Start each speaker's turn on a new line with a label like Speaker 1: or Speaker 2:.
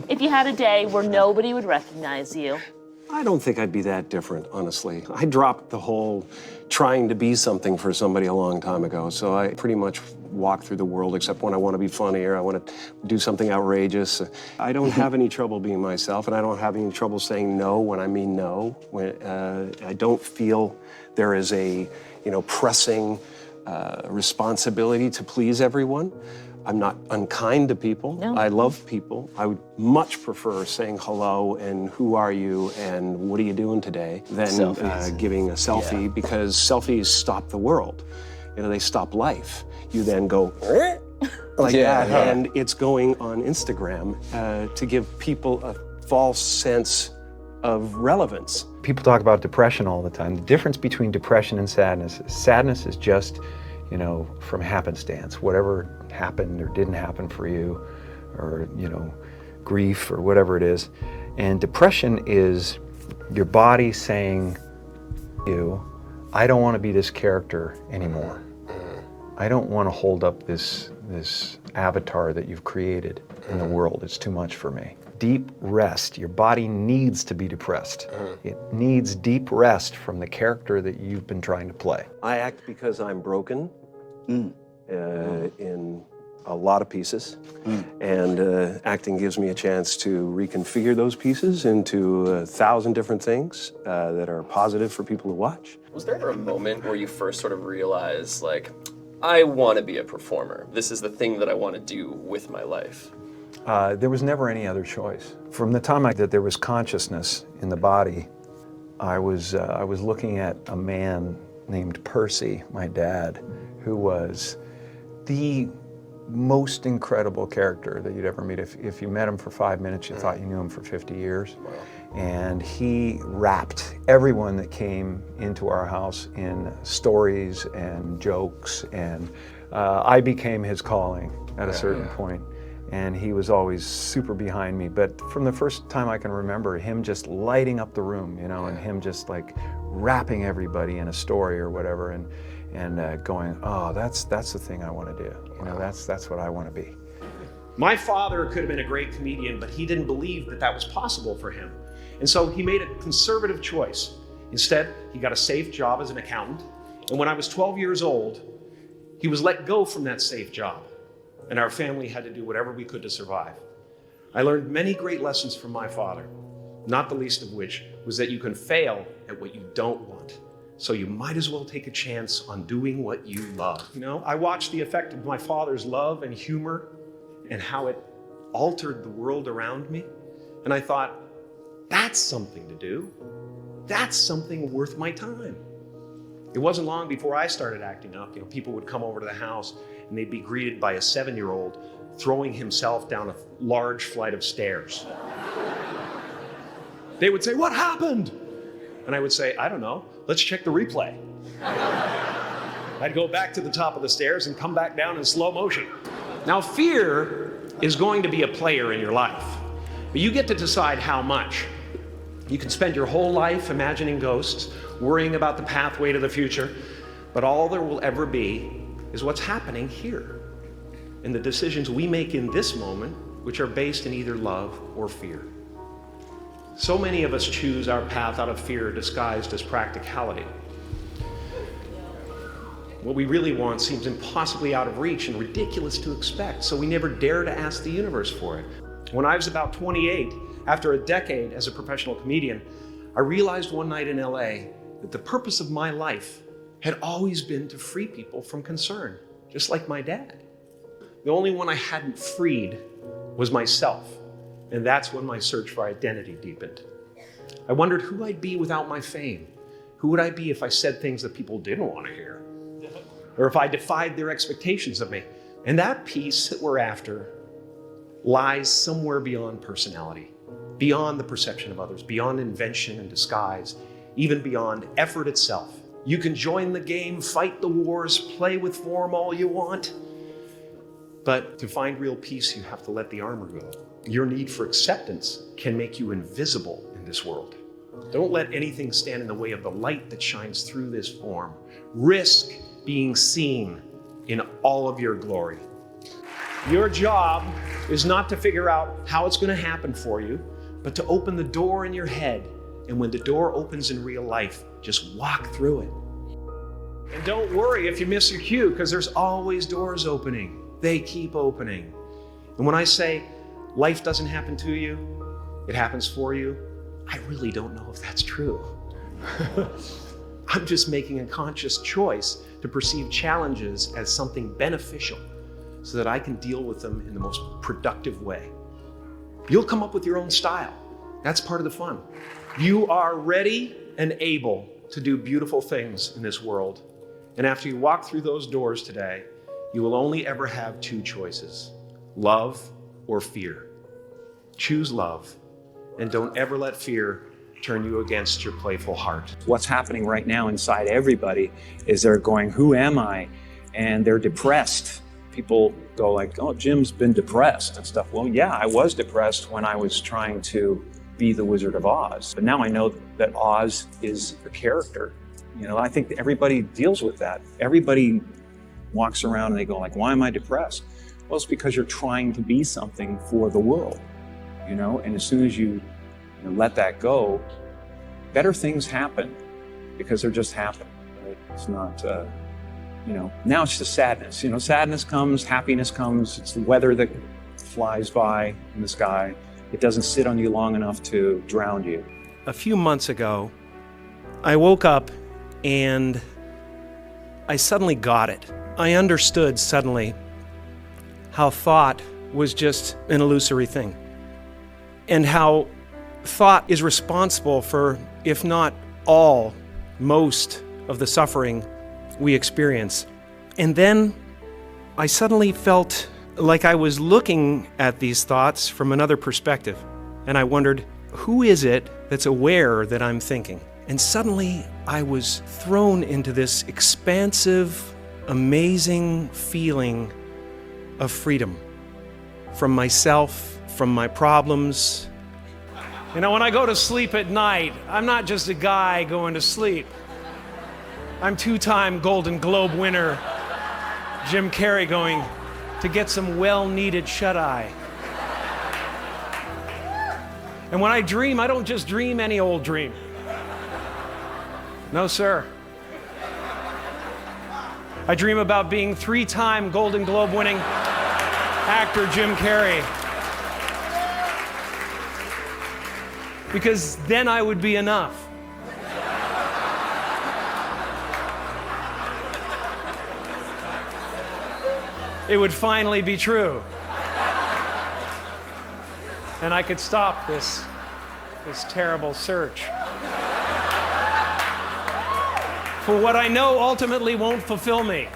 Speaker 1: if you had a day where nobody would recognize you?
Speaker 2: I don't think I'd be that different, honestly. I dropped the whole trying to be something for somebody a long time ago, so I pretty much walk through the world except when I want to be funny or I want to do something outrageous. I don't have any trouble being myself, and I don't have any trouble saying no when I mean no. I don't feel there is a, pressing responsibility to please everyone. I'm not unkind to people.
Speaker 1: No.
Speaker 2: I love people. I would much prefer saying hello and who are you and what are you doing today than giving a selfie, because selfies stop the world. They stop life. You then go like that, and it's going on Instagram to give people a false sense of relevance.
Speaker 3: People talk about depression all the time. The difference between depression and sadness is just, from happenstance. Whatever happened or didn't happen for you, or, grief or whatever it is. And depression is your body saying, I don't want to be this character anymore. I don't want to hold up this avatar that you've created in the world. It's too much for me. Deep rest. Your body needs to be depressed. It needs deep rest from the character that you've been trying to play.
Speaker 2: I act because I'm broken in a lot of pieces, and acting gives me a chance to reconfigure those pieces into 1,000 different things that are positive for people to watch.
Speaker 4: Was there ever a moment where you first sort of realized, like, I want to be a performer. This is the thing that I want to do with my life?
Speaker 3: There was never any other choice. From the time that there was consciousness in the body, I was looking at a man named Percy, my dad, who was the most incredible character that you'd ever meet. If you met him for 5 minutes, you thought you knew him for 50 years.
Speaker 4: Wow.
Speaker 3: And he wrapped everyone that came into our house in stories and jokes, and I became his calling at a certain point. And he was always super behind me. But from the first time I can remember, him just lighting up the room, and him just like wrapping everybody in a story or whatever, and going, oh, that's the thing I want to do. That's what I want to be.
Speaker 5: My father could have been a great comedian, but he didn't believe that was possible for him. And so he made a conservative choice. Instead, he got a safe job as an accountant. And when I was 12 years old, he was let go from that safe job. And our family had to do whatever we could to survive. I learned many great lessons from my father, not the least of which was that you can fail at what you don't want. So you might as well take a chance on doing what you love. I watched the effect of my father's love and humor and how it altered the world around me. And I thought, that's something to do. That's something worth my time. It wasn't long before I started acting up. People would come over to the house and they'd be greeted by a 7-year-old throwing himself down a large flight of stairs. They would say, "What happened?" And I would say, "I don't know. Let's check the replay." I'd go back to the top of the stairs and come back down in slow motion. Now, fear is going to be a player in your life, but you get to decide how much. You can spend your whole life imagining ghosts, worrying about the pathway to the future, but all there will ever be is what's happening here, and the decisions we make in this moment, which are based in either love or fear. So many of us choose our path out of fear disguised as practicality. What we really want seems impossibly out of reach and ridiculous to expect, so we never dare to ask the universe for it. When I was about 28, after a decade as a professional comedian, I realized one night in LA that the purpose of my life had always been to free people from concern, just like my dad. The only one I hadn't freed was myself, and that's when my search for identity deepened. I wondered who I'd be without my fame. Who would I be if I said things that people didn't want to hear? Or if I defied their expectations of me? And that piece that we're after lies somewhere beyond personality, beyond the perception of others, beyond invention and disguise, even beyond effort itself. You can join the game, fight the wars, play with form all you want, but to find real peace, you have to let the armor go. Your need for acceptance can make you invisible in this world. Don't let anything stand in the way of the light that shines through this form. Risk being seen in all of your glory. Your job is not to figure out how it's going to happen for you, but to open the door in your head. And when the door opens in real life, just walk through it. And don't worry if you miss your cue, because there's always doors opening. They keep opening. And when I say life doesn't happen to you, it happens for you, I really don't know if that's true. I'm just making a conscious choice to perceive challenges as something beneficial so that I can deal with them in the most productive way. You'll come up with your own style. That's part of the fun. You are ready and able to do beautiful things in this world. And after you walk through those doors today, you will only ever have two choices: love or fear. Choose love, and don't ever let fear turn you against your playful heart.
Speaker 6: What's happening right now inside everybody is they're going, who am I? And they're depressed. People go like, oh, Jim's been depressed and stuff. Well, yeah, I was depressed when I was trying to be the Wizard of Oz. But now I know that Oz is a character. You know, I think everybody deals with that. Everybody walks around and they go like, why am I depressed? Well, it's because you're trying to be something for the world, you know? And as soon as you let that go, better things happen because they're just happen. Right? It's not, now it's just sadness. You know, sadness comes, happiness comes. It's the weather that flies by in the sky. It doesn't sit on you long enough to drown you.
Speaker 5: A few months ago, I woke up and I suddenly got it. I understood suddenly how thought was just an illusory thing, and how thought is responsible for, if not all, most of the suffering we experience. And then I suddenly felt like I was looking at these thoughts from another perspective. And I wondered, who is it that's aware that I'm thinking? And suddenly I was thrown into this expansive, amazing feeling of freedom from myself, from my problems. You know, when I go to sleep at night, I'm not just a guy going to sleep. I'm two-time Golden Globe winner Jim Carrey going to get some well-needed shut-eye. And when I dream, I don't just dream any old dream. No, sir. I dream about being three-time Golden Globe winning actor Jim Carrey. Because then I would be enough. It would finally be true. And I could stop this terrible search for what I know ultimately won't fulfill me.